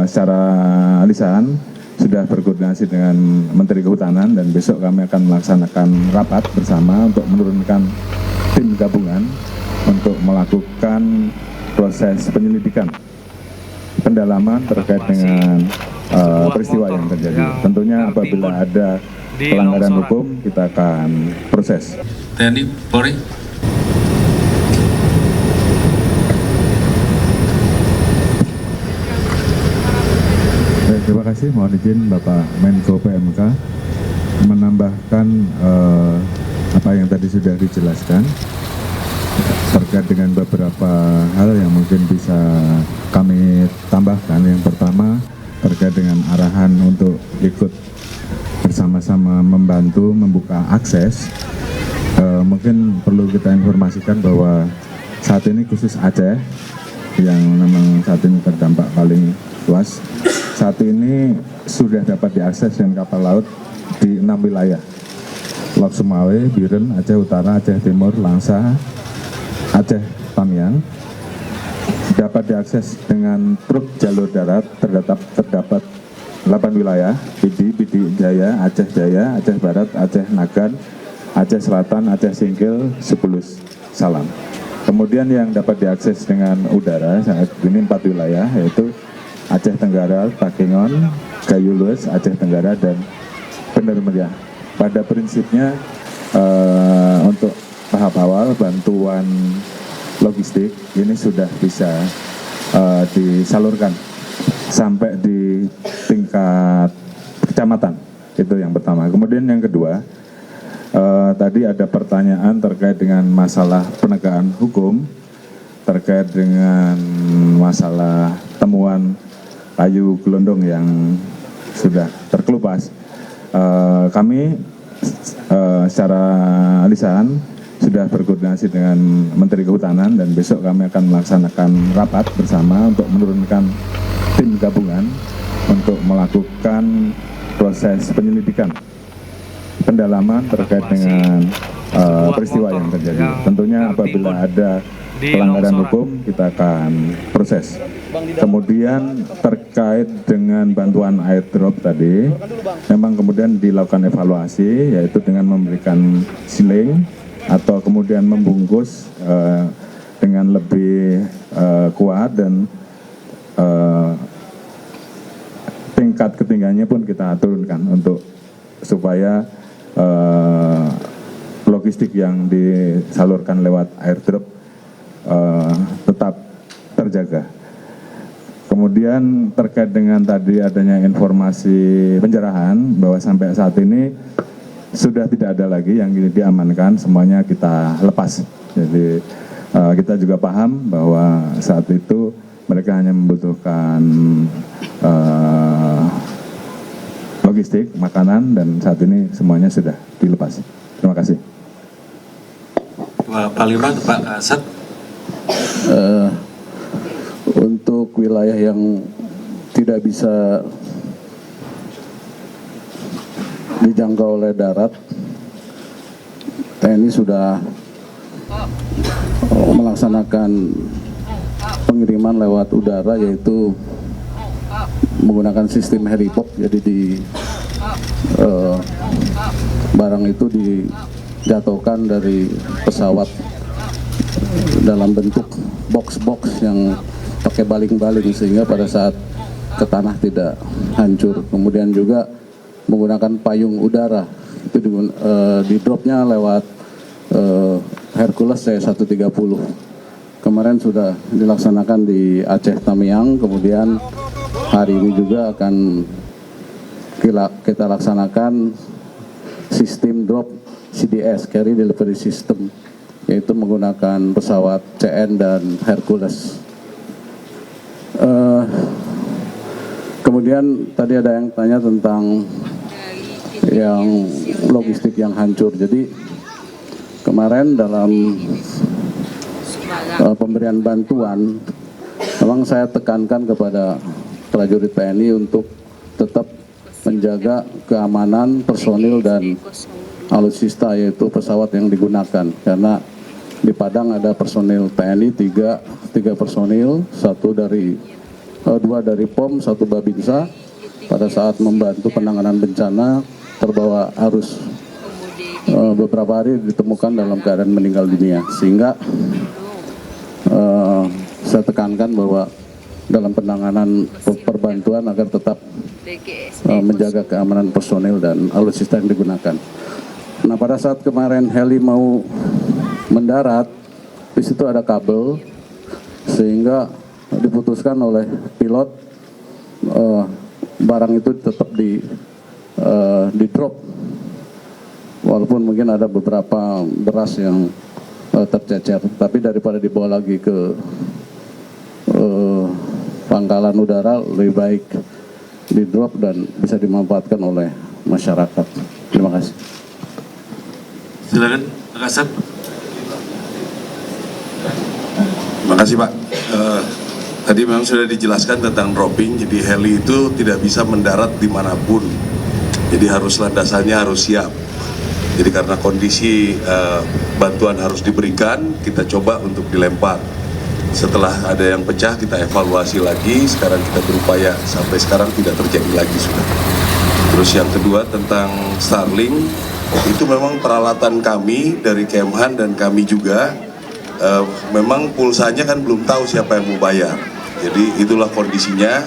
secara lisan sudah berkoordinasi dengan Menteri Kehutanan dan besok kami akan melaksanakan rapat bersama untuk menurunkan tim gabungan untuk melakukan proses penyelidikan pendalaman terkait dengan peristiwa yang terjadi. Tentunya apabila ada pelanggaran hukum kita akan proses. TNI, Polri. Terima kasih, mohon izin Bapak Menko PMK menambahkan apa yang tadi sudah dijelaskan terkait dengan beberapa hal yang mungkin bisa kami tambahkan. Yang pertama terkait dengan arahan untuk ikut bersama-sama membantu membuka akses. Mungkin perlu kita informasikan bahwa saat ini khusus Aceh yang memang saat ini terdampak paling luas, saat ini sudah dapat diakses dengan kapal laut di 6 wilayah: Lok Sumawe, Biren, Aceh Utara, Aceh Timur, Langsa, Aceh Tamiang. Dapat diakses dengan truk jalur darat. Terdapat 8 wilayah: Pidi Jaya, Aceh Barat, Aceh Nagan, Aceh Selatan, Aceh Singkil, 10 Salam. Kemudian yang dapat diakses dengan udara saat ini 4 wilayah, yaitu Aceh Tenggara, Takengon, Gayo Lues, Aceh Tenggara, dan Bener Meriah. Pada prinsipnya untuk tahap awal bantuan logistik ini sudah bisa disalurkan sampai di tingkat kecamatan. Itu yang pertama. Kemudian yang kedua, tadi ada pertanyaan terkait dengan masalah penegakan hukum, terkait dengan masalah temuan kayu gelondong yang sudah terkelupas. Kami secara lisan sudah berkoordinasi dengan Menteri Kehutanan dan besok kami akan melaksanakan rapat bersama untuk menurunkan tim gabungan untuk melakukan proses penyelidikan pendalaman terkait dengan peristiwa yang terjadi. Tentunya apabila ada pelanggaran hukum kita akan proses. Kemudian terkait dengan bantuan airdrop tadi, memang kemudian dilakukan evaluasi, yaitu dengan memberikan siling atau kemudian membungkus dengan lebih kuat, dan tingkat ketinggiannya pun kita turunkan untuk supaya logistik yang disalurkan lewat airdrop tetap terjaga. Kemudian terkait dengan tadi adanya informasi penjarahan bahwa sampai saat ini sudah tidak ada lagi yang diamankan, semuanya kita lepas. Jadi kita juga paham bahwa saat itu mereka hanya membutuhkan logistik, makanan, dan saat ini semuanya sudah dilepas. Terima kasih. Pak Lima, Pak Asad. Untuk wilayah yang tidak bisa dijangkau oleh darat, TNI sudah melaksanakan pengiriman lewat udara, yaitu menggunakan sistem helipop. Jadi barang itu dijatuhkan dari pesawat dalam bentuk box-box yang pakai baling-baling sehingga pada saat ke tanah tidak hancur. Kemudian juga menggunakan payung udara, itu di dropnya lewat Hercules C-130. Kemarin sudah dilaksanakan di Aceh Tamiang, kemudian hari ini juga akan kita laksanakan sistem drop CDS, Carry Delivery System, yaitu menggunakan pesawat CN dan Hercules. Kemudian tadi ada yang tanya tentang yang logistik yang hancur. Jadi kemarin dalam pemberian bantuan, memang saya tekankan kepada prajurit TNI untuk tetap menjaga keamanan personil dan alutsista, yaitu pesawat yang digunakan. Karena di Padang ada personil TNI, tiga personil, satu dari 2 dari POM, 1 Babinsa pada saat membantu penanganan bencana terbawa arus. Beberapa hari ditemukan dalam keadaan meninggal dunia, sehingga saya tekankan bahwa dalam penanganan perbantuan agar tetap menjaga keamanan personil dan alutsista yang digunakan. Nah, pada saat kemarin heli mau mendarat, di situ ada kabel, sehingga diputuskan oleh pilot barang itu tetap di drop, walaupun mungkin ada beberapa beras yang tercecer, tapi daripada dibawa lagi ke pangkalan udara, lebih baik di drop dan bisa dimanfaatkan oleh masyarakat. Terima kasih. Silakan, Pak Kasat. Terima kasih Pak. Tadi memang sudah dijelaskan tentang dropping, jadi heli itu tidak bisa mendarat dimanapun. Jadi harus landasannya harus siap. Jadi karena kondisi bantuan harus diberikan, kita coba untuk dilempar. Setelah ada yang pecah, kita evaluasi lagi. Sekarang kita berupaya sampai sekarang tidak terjadi lagi sudah. Terus yang kedua tentang Starlink, itu memang peralatan kami dari Kemhan dan kami juga. Memang pulsanya kan belum tahu siapa yang mau bayar. Jadi itulah kondisinya.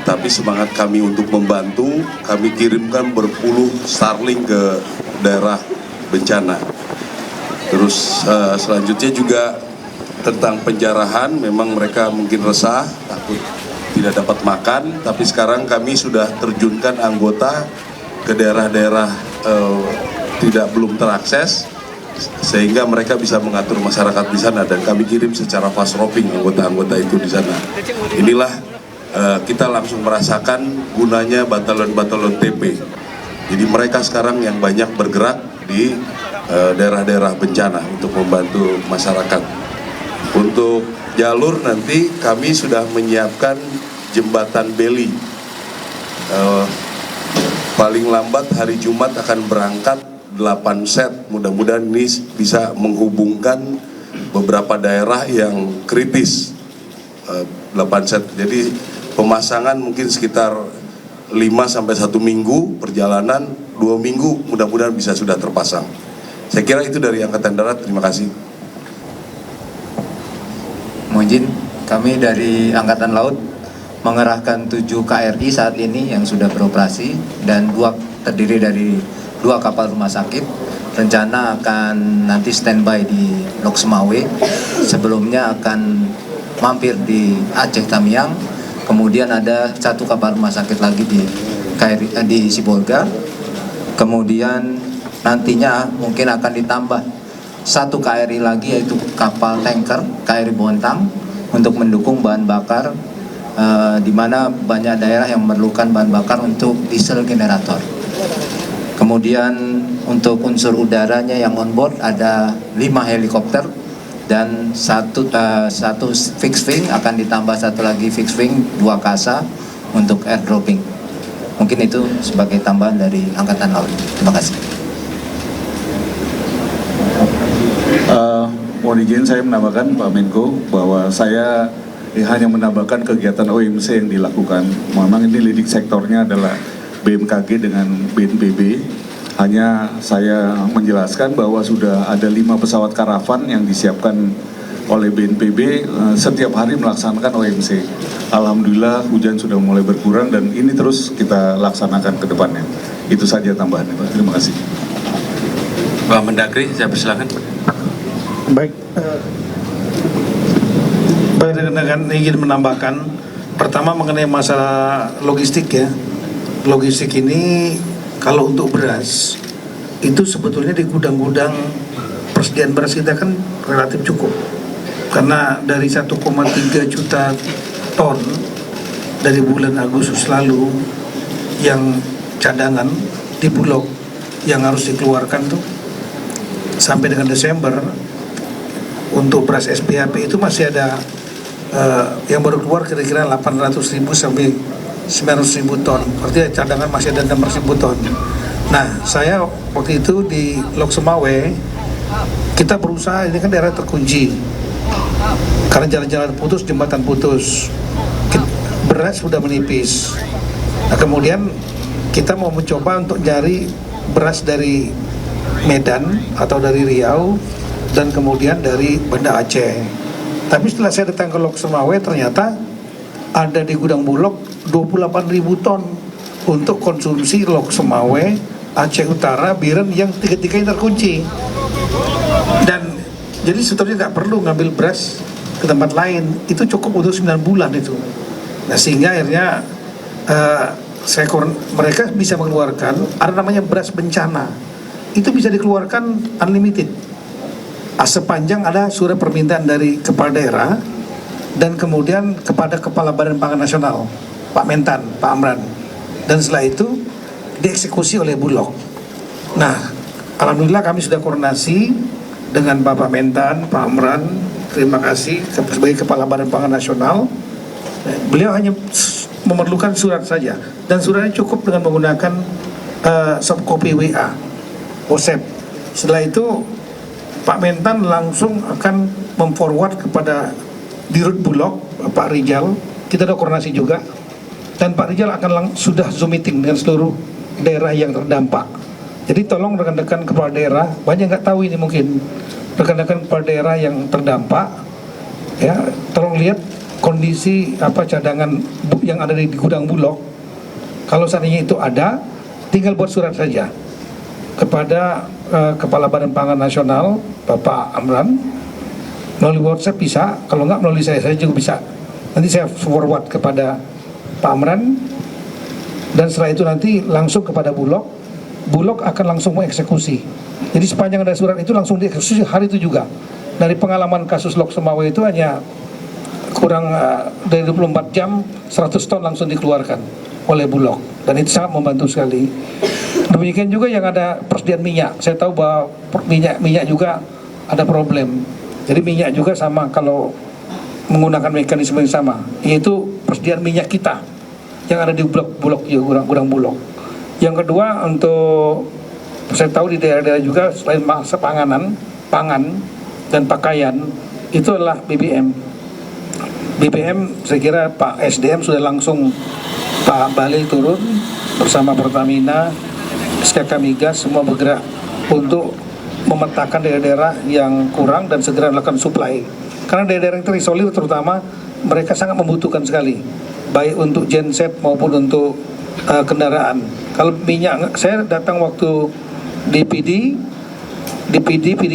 Tapi semangat kami untuk membantu, kami kirimkan berpuluh Starlink ke daerah bencana. Terus selanjutnya juga tentang penjarahan, memang mereka mungkin resah, takut tidak dapat makan, tapi sekarang kami sudah terjunkan anggota ke daerah-daerah belum terakses, sehingga mereka bisa mengatur masyarakat di sana, dan kami kirim secara fast roping anggota-anggota itu di sana. Inilah kita langsung merasakan gunanya batalon-batalon TP. Jadi mereka sekarang yang banyak bergerak di daerah-daerah bencana untuk membantu masyarakat. Untuk jalur nanti kami sudah menyiapkan jembatan Beli. Paling lambat hari Jumat akan berangkat 8 set. Mudah-mudahan ini bisa menghubungkan beberapa daerah yang kritis. 8 set. Jadi pemasangan mungkin sekitar 5-1 minggu perjalanan, 2 minggu mudah-mudahan bisa sudah terpasang. Saya kira itu dari Angkatan Darat. Terima kasih. Mohon kami dari Angkatan Laut mengerahkan 7 KRI saat ini yang sudah beroperasi dan terdiri dari 2 kapal rumah sakit. Rencana akan nanti standby di Lok Semawe. Sebelumnya akan mampir di Aceh Tamiang. Kemudian ada 1 kapal rumah sakit lagi di Sibolga. Kemudian nantinya mungkin akan ditambah 1 KRI lagi, yaitu kapal tanker KRI Bontang, untuk mendukung bahan bakar di mana banyak daerah yang memerlukan bahan bakar untuk diesel generator. Kemudian untuk unsur udaranya yang on board ada 5 helikopter dan satu fixed wing, akan ditambah 1 lagi fixed wing, 2 kasa untuk airdropping. Mungkin itu sebagai tambahan dari Angkatan Laut. Terima kasih. Mohon izin saya menambahkan Pak Menko bahwa saya hanya menambahkan kegiatan OMC yang dilakukan. Memang ini leading sektornya adalah BMKG dengan BNPB. Hanya saya menjelaskan bahwa sudah ada 5 pesawat karavan yang disiapkan oleh BNPB setiap hari melaksanakan OMC. Alhamdulillah hujan sudah mulai berkurang dan ini terus kita laksanakan ke depannya. Itu saja tambahannya Pak. Terima kasih. Pak Mendagri, saya persilakan. Baik, rekan-rekan ingin menambahkan, pertama mengenai masalah logistik ya. Logistik ini kalau untuk beras itu sebetulnya di gudang-gudang persediaan beras kita kan relatif cukup, karena dari 1,3 juta ton dari bulan Agustus lalu yang cadangan di Bulog yang harus dikeluarkan tuh sampai dengan Desember. Untuk beras SPHP itu masih ada yang baru keluar kira-kira 800.000 sampai 900.000 ton. Artinya cadangan masih ada 600.000 ton. Nah, saya waktu itu di Lok Semawe, kita berusaha, ini kan daerah terkunci karena jalan-jalan putus, jembatan putus. beras sudah menipis. Nah, kemudian kita mau mencoba untuk cari beras dari Medan atau dari Riau dan kemudian dari Banda Aceh. Tapi setelah saya datang ke Lok Sumawe, ternyata ada di gudang Bulog 28.000 ton untuk konsumsi Lok Sumawe, Aceh Utara, Biren yang tiga-tiganya terkunci. Dan jadi sebetulnya nggak perlu ngambil beras ke tempat lain, itu cukup untuk 9 bulan itu. Nah, sehingga akhirnya mereka bisa mengeluarkan ada namanya beras bencana. Itu bisa dikeluarkan unlimited. Sepanjang ada surat permintaan dari kepala daerah dan kemudian kepada Kepala Badan Pangan Nasional, Pak Mentan, Pak Amran. Dan setelah itu dieksekusi oleh Bulog. Nah, alhamdulillah kami sudah koordinasi dengan Bapak Mentan, Pak Amran. Terima kasih sebagai Kepala Badan Pangan Nasional. Beliau hanya memerlukan surat saja, dan suratnya cukup dengan menggunakan soft copy WA, WhatsApp. Setelah itu Pak Mentan langsung akan memforward kepada Dirut Bulog, Pak Rijal. Kita ada koordinasi juga, dan Pak Rijal akan sudah Zoom meeting dengan seluruh daerah yang terdampak. Jadi tolong rekan-rekan kepala daerah, banyak nggak tahu ini mungkin, rekan-rekan kepala daerah yang terdampak, ya tolong lihat kondisi cadangan yang ada di gudang Bulog. Kalau seandainya itu ada, tinggal buat surat saja kepada Kepala Badan Pangan Nasional, Bapak Amran, melalui WhatsApp bisa, kalau nggak melalui saya juga bisa. Nanti saya forward kepada Pak Amran, dan setelah itu nanti langsung kepada Bulog. Bulog akan langsung mengeksekusi. Jadi sepanjang ada surat itu langsung dieksekusi hari itu juga. Dari pengalaman kasus Lok Sumawe itu hanya kurang dari 24 jam 100 ton langsung dikeluarkan oleh Bulog, dan itu sangat membantu sekali. Demikian juga yang ada persediaan minyak. Saya tahu bahwa minyak juga ada problem. Jadi minyak juga sama, kalau menggunakan mekanisme yang sama, yaitu persediaan minyak kita yang ada di Bulog, gudang Bulog. Yang kedua, untuk saya tahu di daerah-daerah juga selain masa pangan dan pakaian, itu adalah BBM. BBM saya kira Pak SDM sudah langsung, Pak Balil turun bersama Pertamina, SKK Migas, semua bergerak untuk memetakan daerah-daerah yang kurang dan segera melakukan supply. Karena daerah-daerah yang terisolir terutama, mereka sangat membutuhkan sekali, baik untuk genset maupun untuk kendaraan. Kalau minyak, saya datang waktu di PD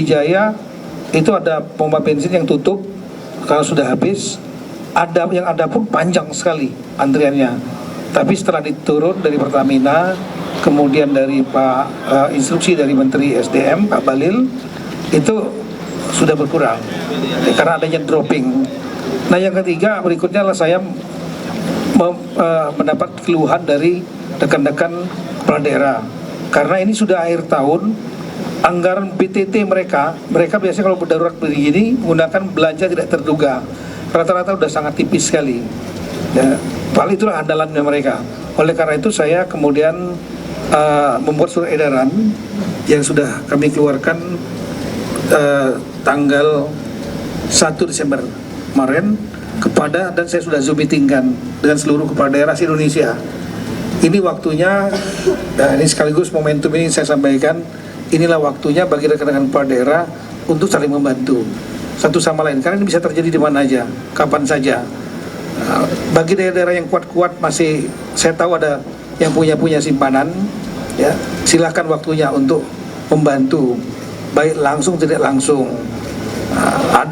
Jaya, itu ada pompa bensin yang tutup karena sudah habis. Yang ada pun panjang sekali antriannya. Tapi setelah diturun dari Pertamina, kemudian dari instruksi dari Menteri SDM Pak Balil, itu sudah berkurang karena adanya dropping. Nah, yang ketiga berikutnya adalah saya mendapat keluhan dari rekan-rekan kepala daerah, karena ini sudah akhir tahun. Anggaran BTT mereka biasanya kalau darurat begini menggunakan belanja tidak terduga, rata-rata sudah sangat tipis sekali ya. Paling itulah andalannya mereka. Oleh karena itu saya kemudian membuat surat edaran yang sudah kami keluarkan tanggal 1 Desember kemarin kepada, dan saya sudah Zoom meetingkan dengan seluruh kepala daerah di Indonesia. Ini waktunya, ini sekaligus momentum ini saya sampaikan, inilah waktunya bagi rekan-rekan kepala daerah untuk saling membantu satu sama lain, karena ini bisa terjadi di mana aja, kapan saja. Bagi daerah-daerah yang kuat-kuat, masih saya tahu ada yang punya simpanan, ya silahkan waktunya untuk membantu, baik langsung tidak langsung.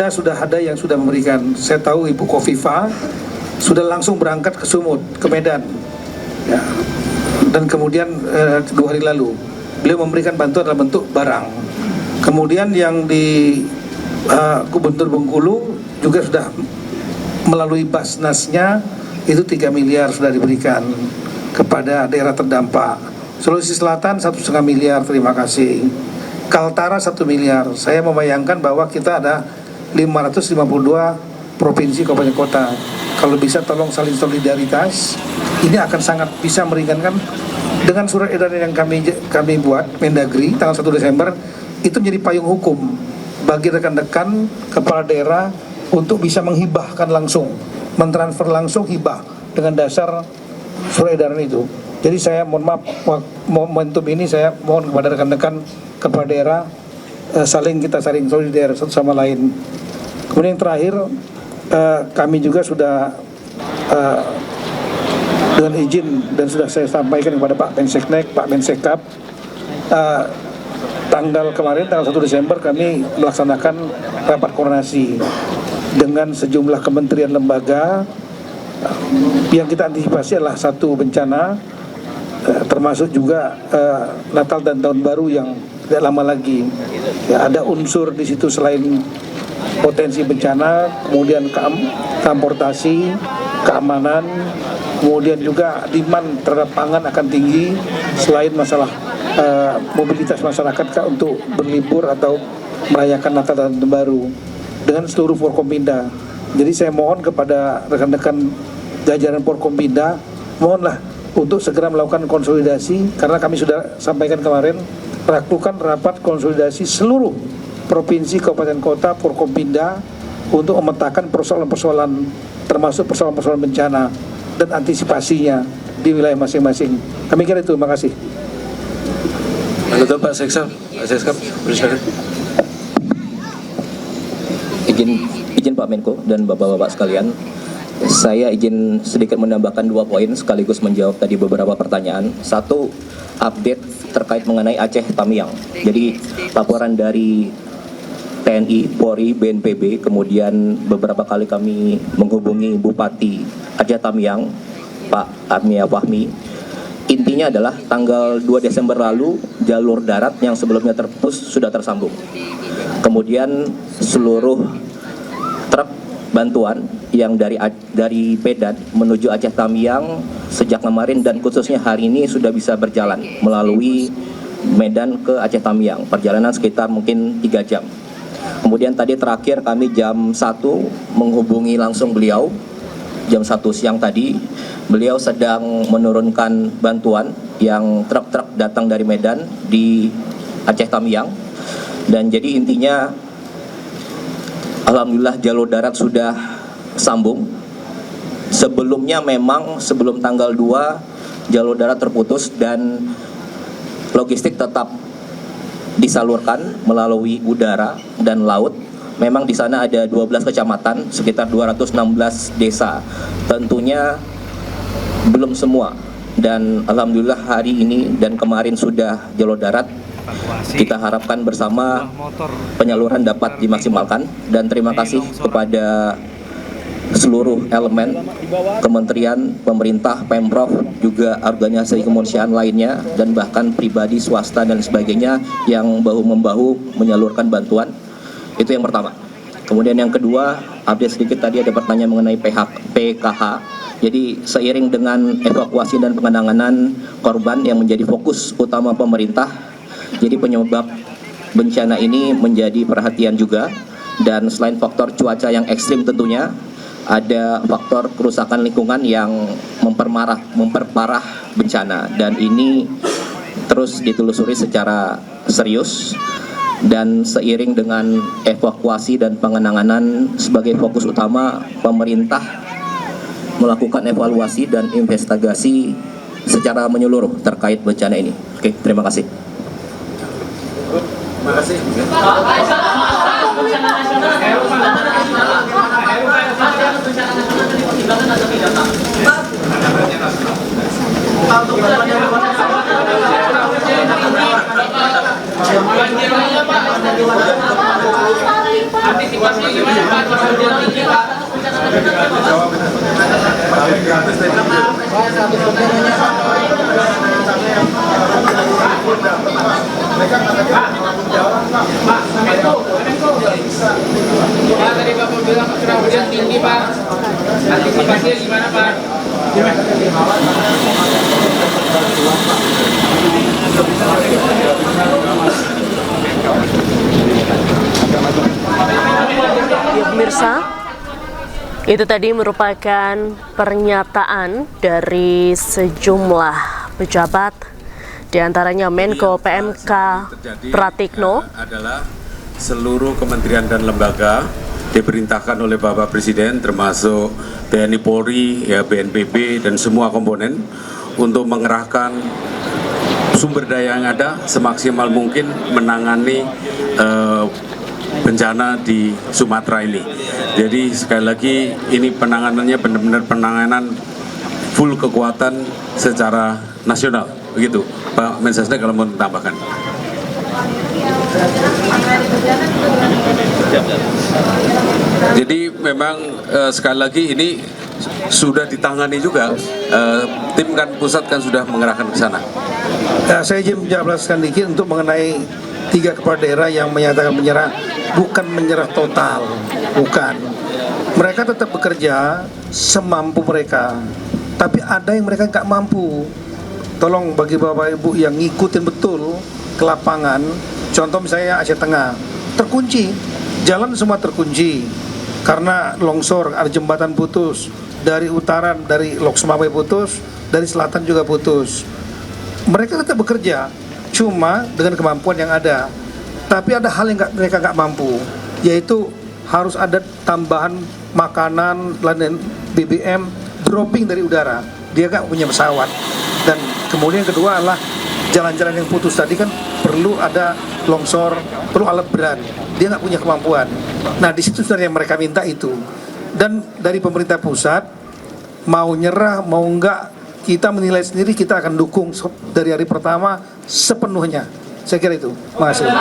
Sudah ada yang sudah memberikan. Saya tahu Ibu Kofifa sudah langsung berangkat ke Sumut, ke Medan, ya. Dan kemudian 2 hari lalu beliau memberikan bantuan dalam bentuk barang. Kemudian yang di Gubernur Bengkulu juga sudah melalui Basnasnya itu 3 miliar sudah diberikan kepada daerah terdampak. Sulawesi Selatan 1,5 miliar, terima kasih. Kaltara 1 miliar. Saya membayangkan bahwa kita ada 552 provinsi kabupaten kota. Kalau bisa tolong saling solidaritas, ini akan sangat bisa meringankan. Dengan surat edaran yang kami buat Mendagri tanggal 1 Desember, itu menjadi payung hukum bagi rekan-rekan kepala daerah untuk bisa menghibahkan langsung, mentransfer langsung hibah dengan dasar surat edaran itu. Jadi saya mohon maaf, momentum ini saya mohon kepada rekan-rekan kepala daerah saling solider satu sama lain. Kemudian yang terakhir, kami juga sudah dengan izin dan sudah saya sampaikan kepada Pak Menseknek, Pak Mensekap, tanggal 1 Desember kami melaksanakan rapat koordinasi dengan sejumlah kementerian lembaga. Yang kita antisipasi adalah satu bencana, termasuk juga Natal dan Tahun Baru yang tidak lama lagi. Ya, ada unsur di situ selain potensi bencana, kemudian transportasi, keamanan, kemudian juga demand terhadap pangan akan tinggi, selain masalah mobilitas masyarakat untuk berlibur atau merayakan Natal dan Tahun Baru dengan seluruh Forkompinda. Jadi saya mohon kepada rekan-rekan jajaran Forkompinda, mohonlah untuk segera melakukan konsolidasi, karena kami sudah sampaikan kemarin, lakukan rapat konsolidasi seluruh provinsi, kabupaten, kota, Forkompinda untuk memetakan persoalan-persoalan, termasuk persoalan-persoalan bencana dan antisipasinya di wilayah masing-masing. Kami kira itu, terima kasih. Anggota Pak Seksa, silakan. Izin Pak Menko dan Bapak-Bapak sekalian, saya izin sedikit menambahkan 2 poin sekaligus menjawab tadi beberapa pertanyaan. Satu, update terkait mengenai Aceh Tamiang. Jadi laporan dari TNI, Polri, BNPB, kemudian beberapa kali kami menghubungi Bupati Aceh Tamiang, Pak Armia Fahmi. Intinya adalah tanggal 2 Desember lalu jalur darat yang sebelumnya terputus sudah tersambung. Kemudian seluruh truk bantuan yang dari Medan menuju Aceh Tamiang sejak kemarin dan khususnya hari ini sudah bisa berjalan melalui Medan ke Aceh Tamiang. Perjalanan sekitar mungkin 3 jam. Kemudian tadi terakhir kami jam 1 menghubungi langsung beliau. Jam 1 siang tadi, beliau sedang menurunkan bantuan yang truk-truk datang dari Medan di Aceh Tamiang. Dan jadi intinya, alhamdulillah jalur darat sudah sambung. Sebelumnya memang sebelum tanggal 2 jalur darat terputus dan logistik tetap disalurkan melalui udara dan laut. Memang di sana ada 12 kecamatan, sekitar 216 desa. Tentunya belum semua. Dan alhamdulillah hari ini dan kemarin sudah jalur darat. Kita harapkan bersama penyaluran dapat dimaksimalkan. Dan terima kasih kepada seluruh elemen, kementerian, pemerintah, Pemprov, juga organisasi kemanusiaan lainnya, dan bahkan pribadi, swasta, dan sebagainya yang bahu-membahu menyalurkan bantuan. Itu yang pertama. Kemudian yang kedua, update sedikit tadi ada pertanyaan mengenai PKH. Jadi seiring dengan evakuasi dan pengenangan korban yang menjadi fokus utama pemerintah, jadi penyebab bencana ini menjadi perhatian juga. Dan selain faktor cuaca yang ekstrim tentunya, ada faktor kerusakan lingkungan yang memperparah bencana. Dan ini terus ditelusuri secara serius. Dan seiring dengan evakuasi dan pengenangan sebagai fokus utama, pemerintah melakukan evaluasi dan investigasi secara menyeluruh terkait bencana ini. Oke, terima kasih. Terima kasih. Antisipasinya gimana Pak? Pak, tadi Bapak bilang curah hujan tinggi Pak. Antisipasinya gimana Pak? Ya pemirsa, itu tadi merupakan pernyataan dari sejumlah pejabat, diantaranya Menko PMK Pratikno. Adalah seluruh kementerian dan lembaga diperintahkan oleh Bapak Presiden, termasuk TNI Polri, ya, BNPB dan semua komponen untuk mengerahkan sumber daya yang ada semaksimal mungkin menangani bencana di Sumatera ini. Jadi sekali lagi ini penanganannya benar-benar penanganan full kekuatan secara nasional, begitu Pak Mensesnek kalau mau tambahkan. Jadi memang sekali lagi ini sudah ditangani juga, tim kan pusat kan sudah mengerahkan ke sana. Saya izin menjelaskan dikit untuk mengenai 3 kepala daerah yang menyatakan menyerah. Bukan menyerah total, bukan. Mereka tetap bekerja semampu mereka, tapi ada yang mereka nggak mampu. Tolong bagi Bapak Ibu yang ngikutin betul ke lapangan, contoh misalnya Aceh Tengah, terkunci, jalan semua terkunci karena longsor, ada jembatan putus, dari utara, dari Lok Sumawai putus, dari selatan juga putus. Mereka tetap bekerja, cuma dengan kemampuan yang ada. Tapi ada hal yang mereka nggak mampu, yaitu harus ada tambahan makanan, dan BBM dropping dari udara. Dia nggak punya pesawat. Dan kemudian kedua adalah jalan-jalan yang putus tadi kan perlu ada longsor, perlu alat berat. Dia nggak punya kemampuan. Nah di situ sebenarnya mereka minta itu. Dan dari pemerintah pusat mau nyerah mau enggak, kita menilai sendiri, kita akan dukung dari hari pertama sepenuhnya. Saya kira itu. Terima kasih.